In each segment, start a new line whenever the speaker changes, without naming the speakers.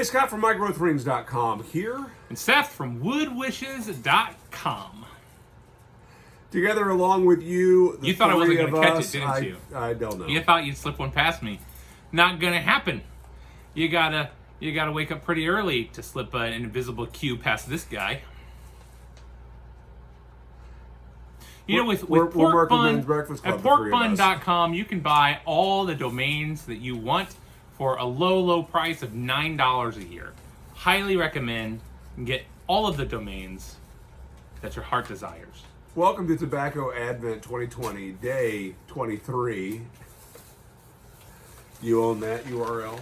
Scott from MyGrowthRings.com here.
And Seth from woodwishes.com.
Together along with you, the
You thought I wasn't
going to
catch it, didn't you?
I don't know.
You thought you'd slip one past me. Not gonna happen. You gotta wake up pretty early to slip an invisible cue past this guy. You know, with
we're
Pork
Working
Bun,
Men's Breakfast Club,
at
the three of us.
porkbun.com, you can buy all the domains that you want for a low price of $9 a year. Highly recommend and get all of the domains that your heart desires.
Welcome to Tobacco Advent 2020, day 23. You own that URL?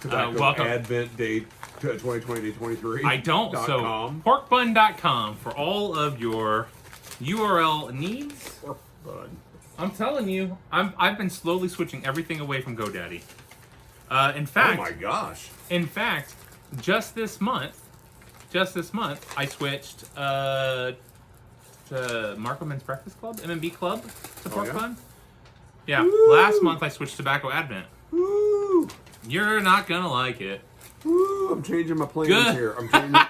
Tobacco
welcome.
Advent day 2020, day 23.
I don't, so porkbun.com for all of your URL needs.
Pork bun.
I'm telling you, I've been slowly switching everything away from GoDaddy. In fact,
Oh my gosh.
In fact, just this month, I switched to Marco Men's Breakfast Club, MMBClub, to Pork Bun. Yeah,
Woo!
last month I switched to Tobacco Advent.
Woo!
You're not gonna like it.
Woo! I'm changing my plans
Good.
here. I'm changing
Well,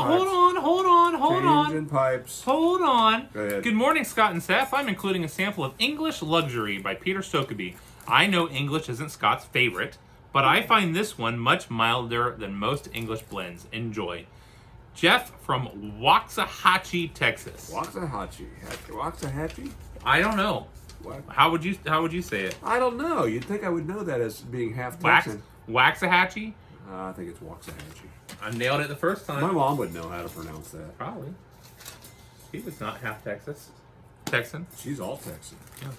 pipes.
hold on.
Changing pipes.
Hold on.
Go ahead.
Good morning, Scott and Seth. I'm including a sample of English Luxury by Peter Stokkebye. I know English isn't Scott's favorite, but I find this one much milder than most English blends. Enjoy. Jeff from Waxahachie, Texas.
Waxahachie?
I don't know.
What?
How would you say it?
I don't know. You'd think I would know that as being half Texan.
Waxahachie?
I think it's Waxahachie.
I nailed it the first time.
My mom would know how to pronounce that.
Probably. He was not half Texan.
She's all Texan.
Yeah.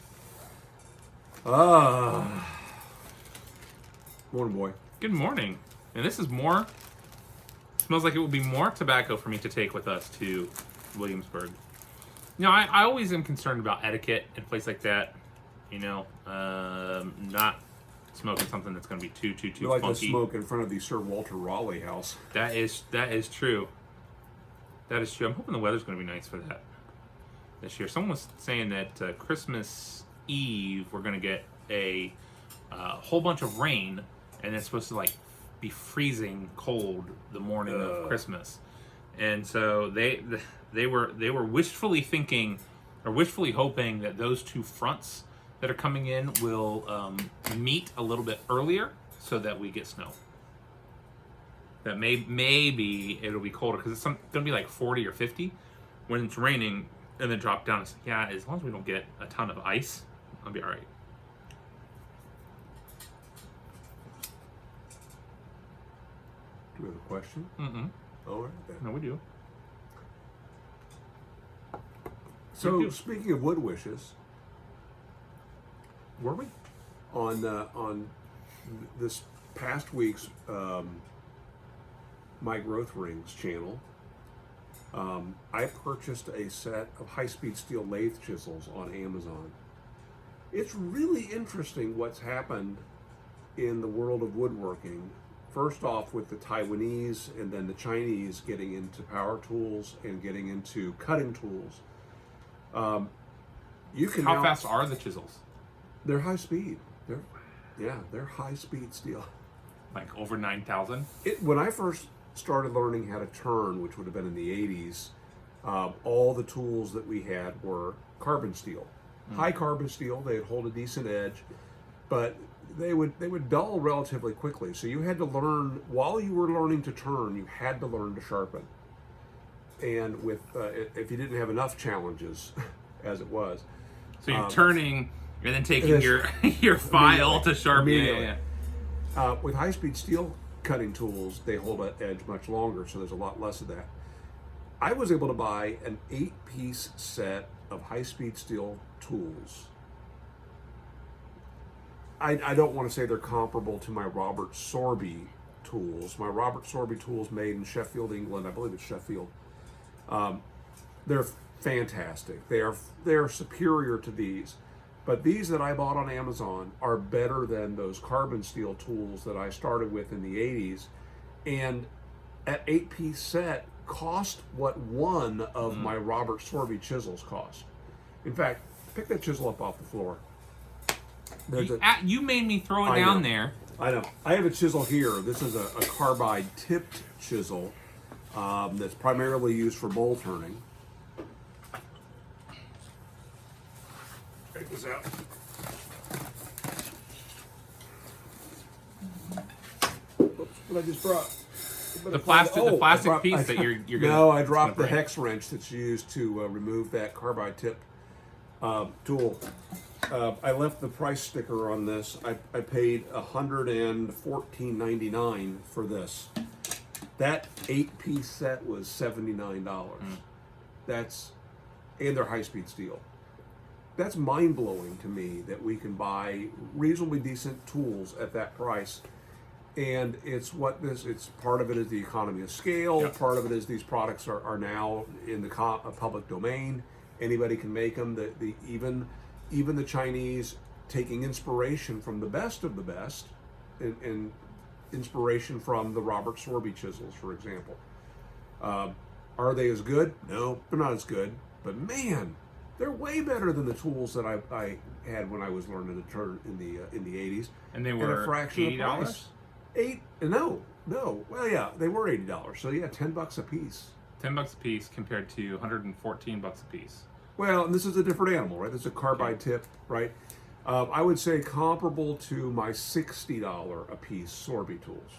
Morning, boy.
Good morning. And this is more. Smells like it will be more tobacco for me to take with us to Williamsburg. You know, I always am concerned about etiquette in a place like that. You know, not smoking something that's going to be too
You like
funky.
to smoke in front of the Sir Walter Raleigh house.
That is true. That is true. I'm hoping the weather's going to be nice for that this year. Someone was saying that Christmas Eve we're going to get a whole bunch of rain, and it's supposed to like be freezing cold the morning of Christmas. And so they were wishfully thinking or wishfully hoping that those two fronts that are coming in will meet a little bit earlier so that we get snow. That maybe it'll be colder because it's going to be like 40 or 50 when it's raining and then drop down. It's like, yeah, as long as we don't get a ton of ice, I'll be all right.
Do we have a question?
Mm-mm.
All right. Then.
No, we do.
So, speaking of wood wishes,
Were we?
on this past week's My Growth Rings channel, I purchased a set of high-speed steel lathe chisels on Amazon. It's really interesting what's happened in the world of woodworking. First off with the Taiwanese and then the Chinese getting into power tools and getting into cutting tools. You can
How fast are the chisels?
They're high speed. They're high speed steel.
Like over 9,000?
When I first started learning how to turn, which would have been in the 80s, all the tools that we had were carbon steel. High carbon steel, they'd hold a decent edge, but they would dull relatively quickly. So you had to learn, while you were learning to turn, you had to learn to sharpen. And with if you didn't have enough challenges, as it was.
So you're turning and then taking your file to sharpen.
Yeah. With high-speed steel cutting tools, they hold an edge much longer, so there's a lot less of that. I was able to buy an 8-piece set of high-speed steel tools. I don't want to say they're comparable to my Robert Sorby tools. My Robert Sorby tools made in Sheffield, England. I believe it's Sheffield. They're fantastic. They are superior to these. But these that I bought on Amazon are better than those carbon steel tools that I started with in the 80s. And at 8-piece set cost what one of my Robert Sorby chisels cost. In fact, pick that chisel up off the floor.
You made me throw it
I
down
know.
there.
I know. I have a chisel here. This is a carbide tipped chisel that's primarily used for bowl turning. Check this out. Oops, what I just brought.
The plastic piece that you're gonna.
No, I dropped the
gonna break.
hex wrench that's used to remove that carbide tip tool. I left the price sticker on this. I paid $114.99 for this. That 8-piece set was $79. That's, and they're high-speed steel. That's mind-blowing to me that we can buy reasonably decent tools at that price. And it's part of it is the economy of scale.
Yep.
Part of it is these products are now in the public domain. Anybody can make them. Even the Chinese taking inspiration from the best of the best, and inspiration from the Robert Sorby chisels, for example. Are they as good? No, they're not as good. But man, they're way better than the tools that I had when I was learning to turn in the 80s.
And they
at
were
a fraction of the
$80?
price. No. Well, yeah, they were $80. So yeah, $10 a piece.
$10 a piece compared to $114 a piece.
Well, and this is a different animal, right? This is a carbide tip, right? I would say comparable to my $60 a piece Sorby tools.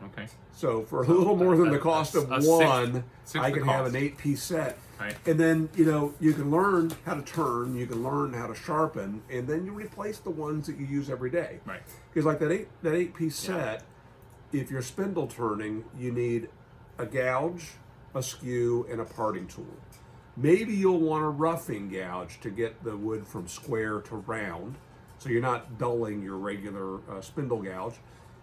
Okay.
So for a little more than the cost of one,
sixth
I
the
can have
cost.
an 8-piece set.
Right.
And then, you can learn how to turn, you can learn how to sharpen, and then you replace the ones that you use every day.
Right.
Because like that 8-piece set, if you're spindle turning, you need a gouge, a skew, and a parting tool. Maybe you'll want a roughing gouge to get the wood from square to round, so you're not dulling your regular spindle gouge.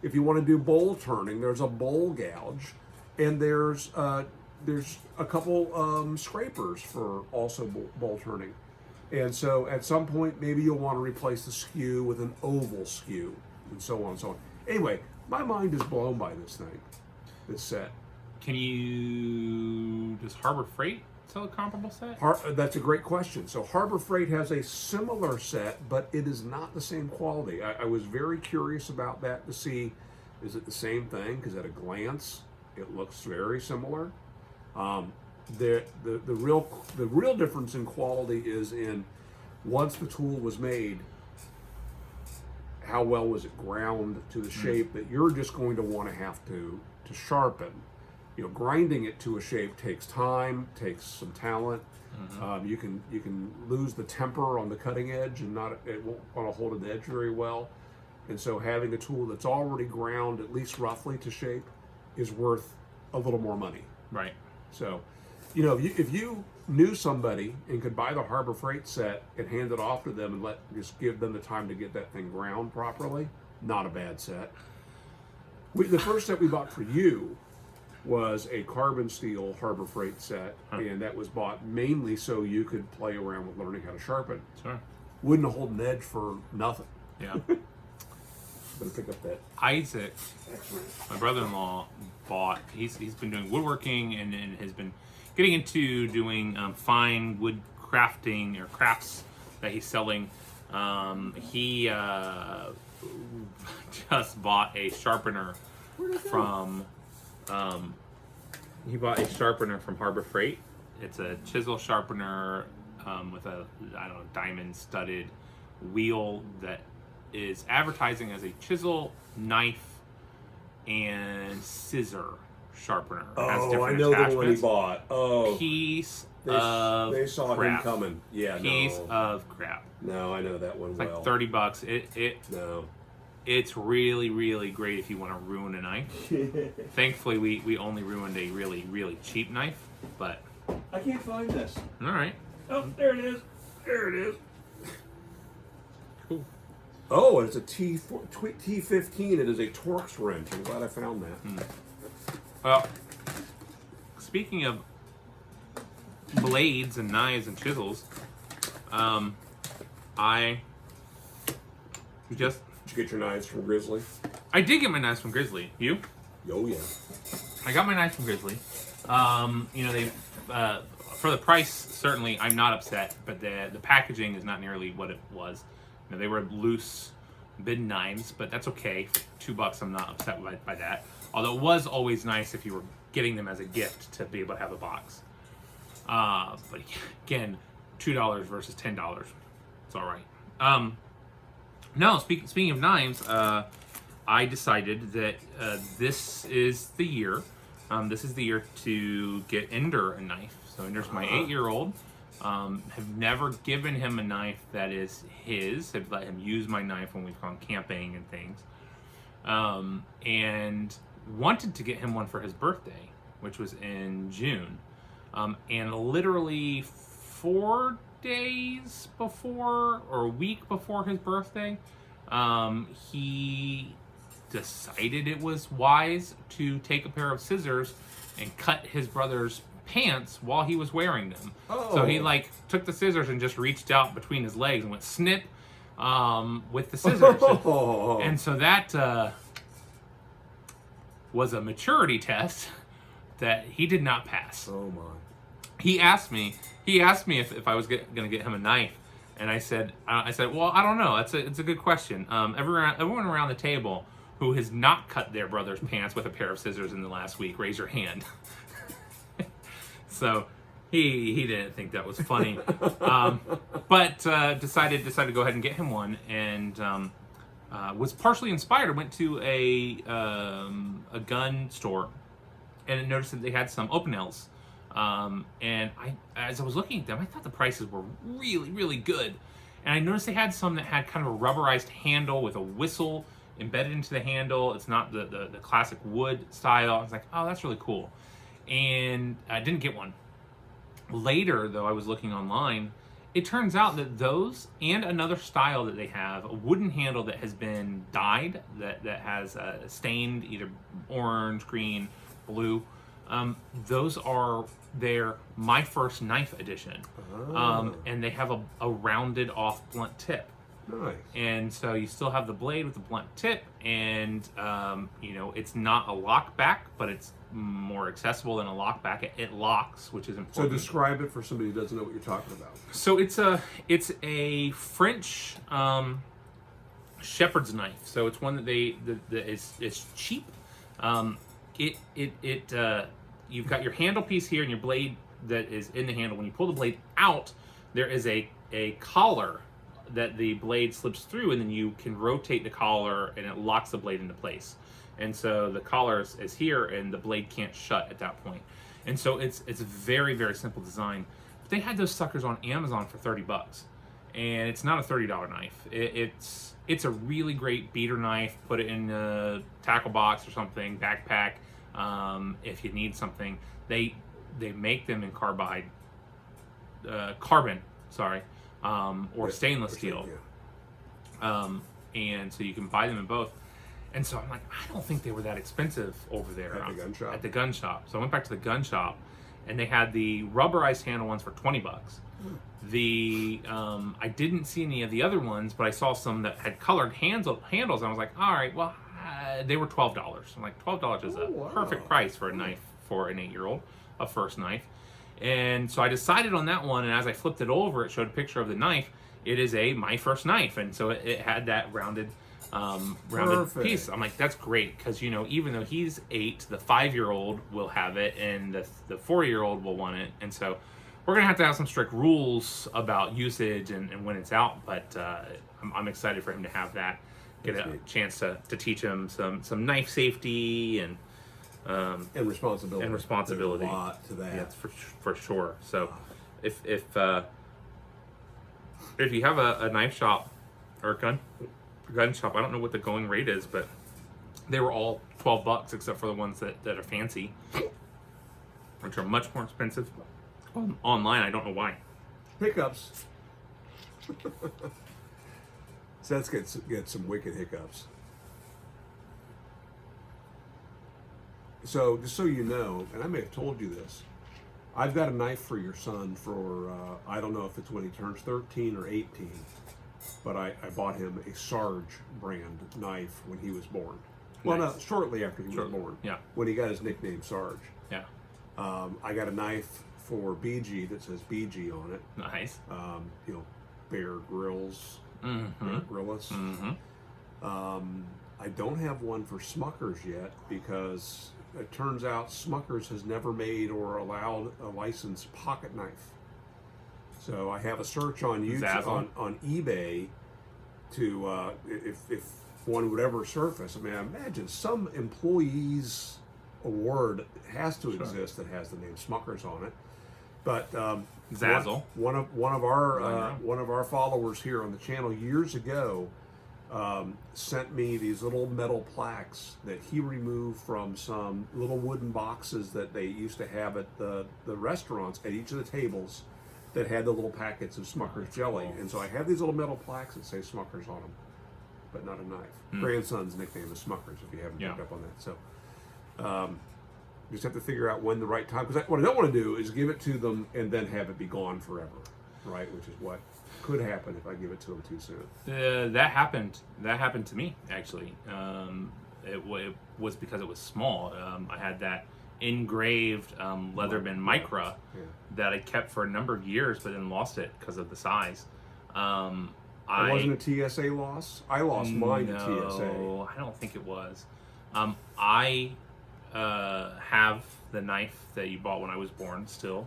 If you want to do bowl turning, there's a bowl gouge, and there's a couple scrapers for also bowl turning. And so at some point, maybe you'll want to replace the skew with an oval skew, and so on and so on. Anyway, my mind is blown by this thing, this set.
Does Harbor Freight sell a comparable set?
That's a great question. So Harbor Freight has a similar set, but it is not the same quality. I was very curious about that to see, is it the same thing? Because at a glance, it looks very similar. The real difference in quality is in once the tool was made, how well was it ground to the shape that you're just going to want to have to sharpen. Grinding it to a shape takes time, takes some talent. You can lose the temper on the cutting edge, and it won't want to hold an edge very well. And so having a tool that's already ground at least roughly to shape is worth a little more money.
Right.
So, if you knew somebody and could buy the Harbor Freight set and hand it off to them and just give them the time to get that thing ground properly, not a bad set. The first set we bought for you was a carbon steel Harbor Freight set, and that was bought mainly so you could play around with learning how to sharpen.
Sure.
Wouldn't have hold an edge for nothing.
Yeah.
Better pick up that.
Isaac, my brother-in-law, he's been doing woodworking and has been getting into doing fine wood crafting or crafts that he's selling. He just bought a sharpener from Harbor Freight. It's a chisel sharpener with a diamond studded wheel that is advertising as a chisel, knife, and scissor sharpener. It has different
the one he
attachments.
bought. Oh,
Piece of
they saw
crap.
him coming. Yeah,
Piece
no.
of crap.
No, I know that one
It's
well.
like $30.
No.
It's really, really great if you want to ruin a knife. Thankfully, we only ruined a really, really cheap knife, but...
I can't find this.
All right.
Oh, there it is. There it is.
Cool.
Oh, it's a T15. It is a Torx wrench. I'm glad I found that.
Well, speaking of blades and knives and chisels, I just...
Did you get your knives from Grizzly?
I did get my knives from Grizzly. You?
Oh, yeah.
I got my knives from Grizzly. They for the price, certainly I'm not upset, but the packaging is not nearly what it was. Now, they were loose bid knives, but that's okay. For $2, I'm not upset by that. Although it was always nice if you were getting them as a gift to be able to have a box. But again, $2 versus $10. It's all right. No, speaking of knives, I decided that this is the year. This is the year to get Ender a knife. So Ender's my 8-year-old. Have never given him a knife that is his. Have let him use my knife when we've gone camping and things. And wanted to get him one for his birthday, which was in June. And literally 4 days before, or a week before his birthday, he decided it was wise to take a pair of scissors and cut his brother's pants while he was wearing them.
Oh.
So he took the scissors and just reached out between his legs and went snip with the scissors. And so that was a maturity test that he did not pass.
Oh my.
He asked me if I was going to get him a knife, and I said, well, I don't know. It's a good question. Everyone around the table who has not cut their brother's pants with a pair of scissors in the last week, raise your hand. So he didn't think that was funny, but decided to go ahead and get him one, and was partially inspired. Went to a gun store, and noticed that they had some Opinels. And as I was looking at them, I thought the prices were really, really good. And I noticed they had some that had kind of a rubberized handle with a whistle embedded into the handle. It's not the classic wood style. I was like, oh, that's really cool. And I didn't get one. Later, though, I was looking online. It turns out that those and another style that they have, a wooden handle that has been dyed, that has stained either orange, green, blue, those are their My First Knife edition. And they have a rounded off blunt tip.
Nice.
And so you still have the blade with the blunt tip, and it's not a lock back, but it's more accessible than a lock back. It locks, which is
So
important.
describe it for somebody who doesn't know what you're talking about.
So it's a French shepherd's knife. So it's one that it's cheap. You've got your handle piece here and your blade that is in the handle. When you pull the blade out, there is a collar that the blade slips through, and then you can rotate the collar and it locks the blade into place. And so the collar is here, and the blade can't shut at that point. And so it's a very, very simple design. But they had those suckers on Amazon for $30, and it's not a $30 knife. It's a really great beater knife. Put it in a tackle box or something, backpack. If you need something, they make them in carbon, or stainless steel. And so you can buy them in both. And so I'm like, I don't think they were that expensive over there
At the gun shop?
At the gun shop. So I went back to the gun shop, and they had the rubberized handle ones for $20. I didn't see any of the other ones, but I saw some that had colored handles. And I was like, all right, well, they were $12. I'm like, $12 is a perfect price for a knife for an 8-year-old, a first knife. And so I decided on that one, and as I flipped it over, it showed a picture of the knife. It is My First Knife, and so it had that rounded piece. I'm like, that's great, because even though he's 8, the 5-year-old will have it, and the 4-year-old will want it. And so we're gonna have to have some strict rules about usage and when it's out. But I'm excited for him to have that, get a chance to teach him some knife safety and
responsibility.
And responsibility.
There's a lot to that.
Yeah, for sure. So if you have a knife shop or a gun shop, I don't know what the going rate is, but they were all $12 except for the ones that are fancy, which are much more expensive online. I don't know why.
Hiccups. So let's get some wicked hiccups. So just so you know, and I may have told you this, I've got a knife for your son for, I don't know if it's when he turns 13 or 18, but I bought him a Sarge brand knife when he was born. Well,
Nice.
no, shortly after he was born.
Yeah.
When he got his nickname Sarge.
Yeah.
I got a knife for BG that says BG on it.
Nice.
Bear Grylls Grillis. I don't have one for Smucker's yet because it turns out Smucker's has never made or allowed a licensed pocket knife. So I have a search on YouTube on eBay to if one would ever surface. I mean, I imagine some employee's award has to exist that has the name Smucker's on it. But
Zazzle,
one of our followers here on the channel years ago sent me these little metal plaques that he removed from some little wooden boxes that they used to have at the restaurants at each of the tables that had the little packets of Smucker's jelly. And so I have these little metal plaques that say Smucker's on them, but not a knife. Grandson's nickname is Smucker's, if you haven't picked up on that. So just have to figure out when the right time, because what I don't want to do is give it to them and then have it be gone forever, right? Which is what could happen if I give it to them too soon.
That happened to me, actually. It was because it was small. I had that engraved Leatherman Micra that I kept for a number of years, but then lost it because of the size.
It wasn't a TSA loss? I lost mine to TSA.
No, I don't think it was. I have the knife that you bought when I was born still,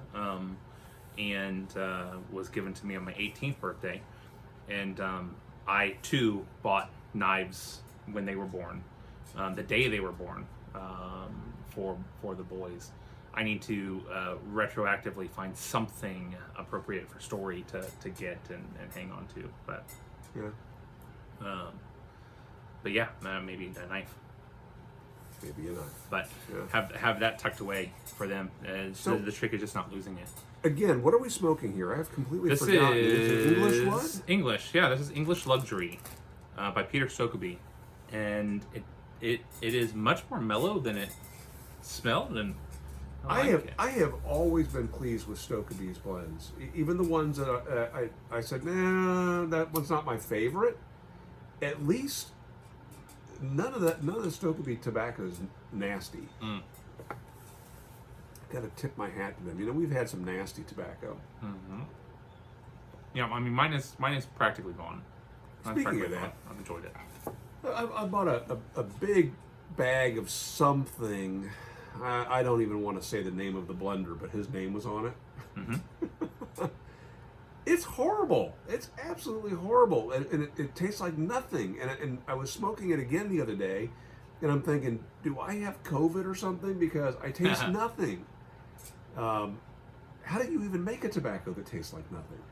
and was given to me on my 18th birthday. And I, too, bought knives when they were born, the day they were born, for the boys. I need to retroactively find something appropriate for Story to get and hang on to. But yeah, maybe a knife.
Maybe a knife.
But have that tucked away for them. So the trick is just not losing it.
Again, what are we smoking here? I have completely forgotten. Is it English what?
English, yeah. This is English Luxury by Peter Stokkebye, and it is much more mellow than it smelled. And I
have always been pleased with Stokkebye's blends, even the ones that I said, nah, that one's not my favorite. At least none of the Stokkebye tobacco is nasty. Got to tip my hat to them. You know, we've had some nasty tobacco.
Yeah, I mean, mine is practically gone.
Speaking of that,
I've enjoyed it.
I bought a big bag of something. I don't even want to say the name of the blender, but his name was on it. It's horrible. It's absolutely horrible, and it tastes like nothing. And I was smoking it again the other day, and I'm thinking, do I have COVID or something? Because I taste nothing. How do you even make a tobacco that tastes like nothing?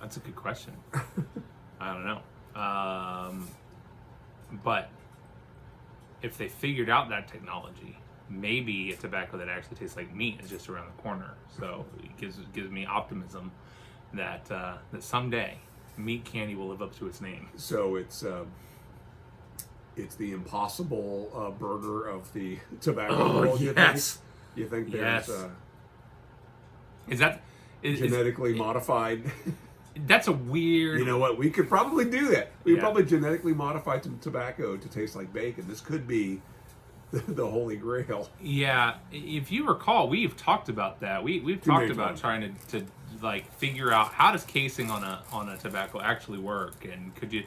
That's a good question. I don't know. But if they figured out that technology, maybe a tobacco that actually tastes like meat is just around the corner. So it gives me optimism that that someday meat candy will live up to its name.
So it's the Impossible burger of the tobacco world.
Yes.
You think there's
is that
genetically modified?
That's a weird.
You know what? We could probably do that. We could probably genetically modify some tobacco to taste like bacon. This could be the holy grail.
Yeah, if you recall, we've talked about that. We've talked about trying to like figure out how does casing on a tobacco actually work, and could you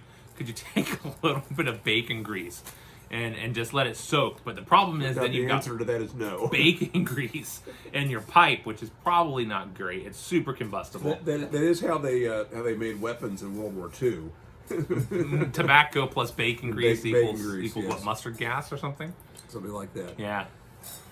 take a little bit of bacon grease and just let it soak? But the problem is that
the answer to that is no.
Bacon grease in your pipe, which is probably not great. It's super combustible.
That is how they made weapons in World War II.
Tobacco plus bacon grease equals
yes.
what, mustard gas or something?
Something like that.
Yeah.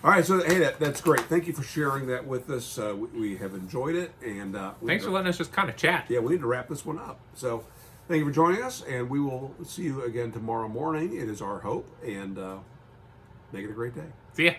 All right, so hey, that's great. Thank you for sharing that with us. We have enjoyed it, and
thanks for letting us just kind of chat.
Yeah, we need to wrap this one up. So, thank you for joining us, and we will see you again tomorrow morning. It is our hope, and make it a great day.
See ya.